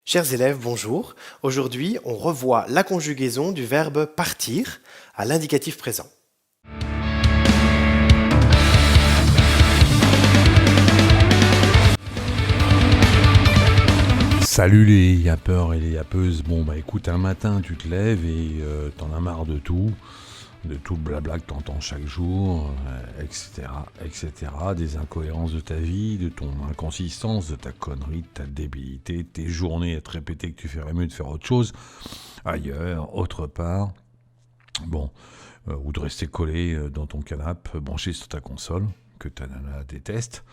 Chers élèves, bonjour. Aujourd'hui, on revoit la conjugaison du verbe partir à l'indicatif présent. Salut les yappeurs et les yappeuses. Bon bah écoute, un matin tu te lèves et t'en as marre de tout le blabla que t'entends chaque jour, etc., etc., des incohérences de ta vie, de ton inconsistance, de ta connerie, de ta débilité, de tes journées à te répéter que tu ferais mieux de faire autre chose, ailleurs, autre part, bon, ou de rester collé dans ton canapé, branché sur ta console, que ta nana déteste,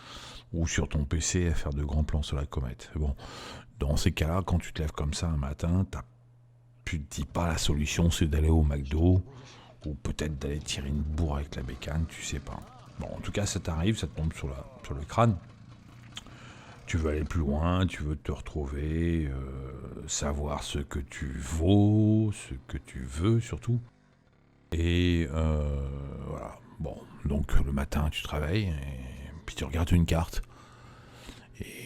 ou sur ton PC à faire de grands plans sur la comète. Bon, dans ces cas-là, quand tu te lèves comme ça un matin, tu te dis pas la solution c'est d'aller au McDo, ou peut-être d'aller tirer une bourre avec la bécane, tu sais pas. Bon, en tout cas, ça t'arrive, ça te tombe sur le crâne. Tu veux aller plus loin, tu veux te retrouver, savoir ce que tu vaux, ce que tu veux surtout. Et voilà. Bon, donc le matin, tu travailles, et puis tu regardes une carte.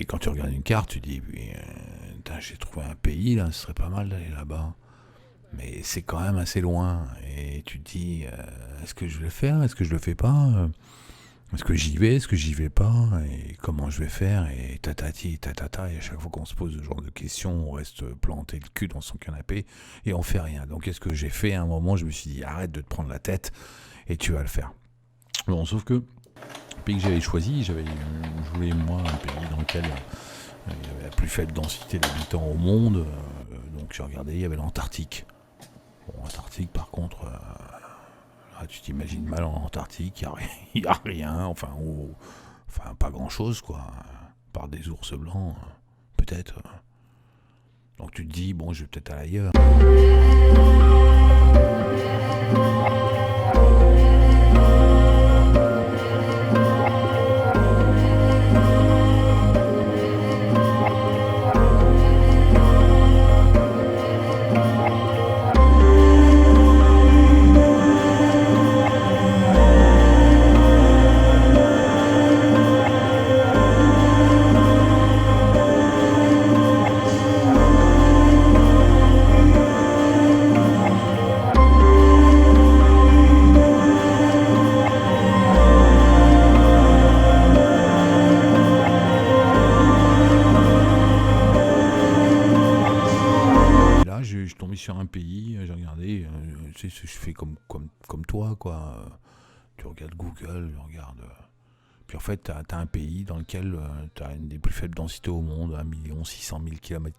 Et quand tu regardes une carte, tu dis, j'ai trouvé un pays, là, ce serait pas mal d'aller là-bas. Mais c'est quand même assez loin. Et tu te dis, est-ce que je vais le faire? Est-ce que je le fais pas? Est-ce que j'y vais? Est-ce que j'y vais pas? Et comment je vais faire? Et tatati, tatata. Et à chaque fois qu'on se pose ce genre de questions, on reste planté le cul dans son canapé et on fait rien. Donc qu'est-ce que j'ai fait? À un moment, je me suis dit, arrête de te prendre la tête et tu vas le faire. Bon, sauf que le pays que j'avais choisi, je voulais moi un pays dans lequel il y avait la plus faible densité d'habitants au monde. Donc j'ai regardé, il y avait l'Antarctique. Bon, l'Antarctique, par contre, tu t'imagines mal en Antarctique, il n'y a rien, enfin pas grand-chose, quoi, par des ours blancs, peut-être. Donc tu te dis, bon, je vais peut-être aller ailleurs. Je suis tombé sur un pays, j'ai regardé, tu sais, je fais comme toi, quoi. Tu regardes Google, tu regardes. Puis en fait, t'as un pays dans lequel t'as une des plus faibles densités au monde, 1 600 000 km²,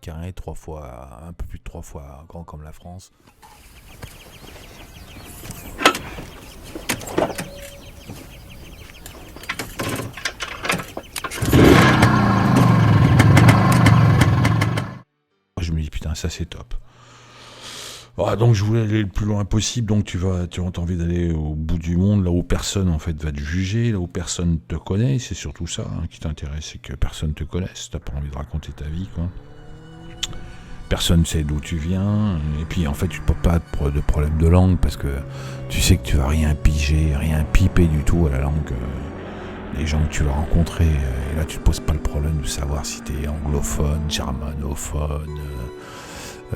un peu plus de 3 fois grand comme la France. Je me dis, putain, ça c'est top. Ah, donc je voulais aller le plus loin possible, donc tu as envie d'aller au bout du monde, là où personne en fait va te juger, là où personne te connaît, c'est surtout ça qui t'intéresse, c'est que personne te connaisse, t'as pas envie de raconter ta vie, quoi. Personne ne sait d'où tu viens, et puis en fait tu ne poses pas de problème de langue, parce que tu sais que tu vas rien piger, rien piper du tout à la langue des gens que tu vas rencontrer, et là tu te poses pas le problème de savoir si t'es anglophone, germanophone,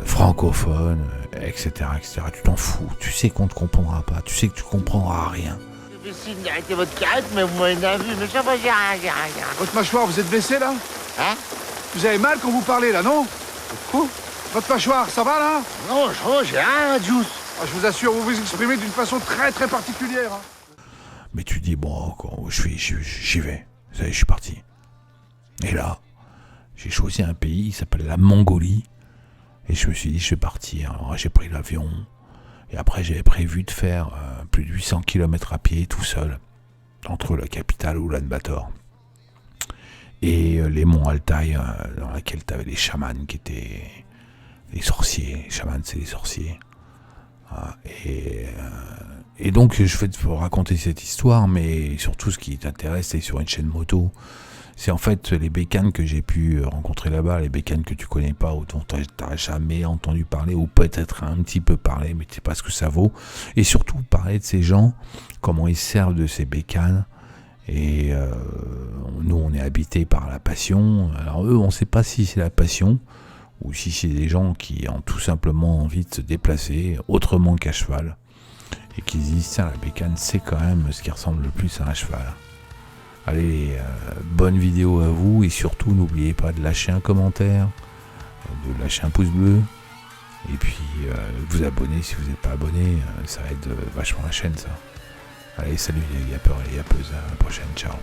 francophone, etc., etc. Tu t'en fous. Tu sais qu'on ne te comprendra pas. Tu sais que tu comprendras rien. J'essaie d'arrêter votre carrette, mais vous m'avez bien vu. Mais ça va, j'ai rien. Votre mâchoire, vous êtes blessé là? Hein? Vous avez mal quand vous parlez là, non? Votre mâchoire, ça va là? Non, j'ai rien, Juice. Ah, je vous assure, vous vous exprimez d'une façon très très particulière. Hein. Mais tu dis, bon, j'y vais. Ça y est, je suis parti. Et là, j'ai choisi un pays, il s'appelle la Mongolie. Et je me suis dit, je vais partir. Alors j'ai pris l'avion. Et après, j'avais prévu de faire plus de 800 km à pied, tout seul, entre la capitale Oulan-Bator et les monts Altaï, dans lesquels tu avais les chamans qui étaient les sorciers. Les chamans, c'est les sorciers. Et donc, je vais te raconter cette histoire, mais surtout, ce qui t'intéresse, c'est sur une chaîne moto. C'est en fait les bécanes que j'ai pu rencontrer là-bas, les bécanes que tu connais pas, ou dont tu n'as jamais entendu parler, ou peut-être un petit peu parlé, mais tu sais pas ce que ça vaut. Et surtout, parler de ces gens, comment ils servent de ces bécanes. Et nous, on est habités par la passion. Alors eux, on ne sait pas si c'est la passion, ou si c'est des gens qui ont tout simplement envie de se déplacer autrement qu'à cheval, et qui se disent tiens, la bécane c'est quand même ce qui ressemble le plus à un cheval. Allez, bonne vidéo à vous, et surtout n'oubliez pas de lâcher un commentaire, de lâcher un pouce bleu, et puis vous abonner si vous n'êtes pas abonné, ça aide vachement la chaîne ça. Allez, salut les yappeurs et les yappeuses, à la prochaine, ciao.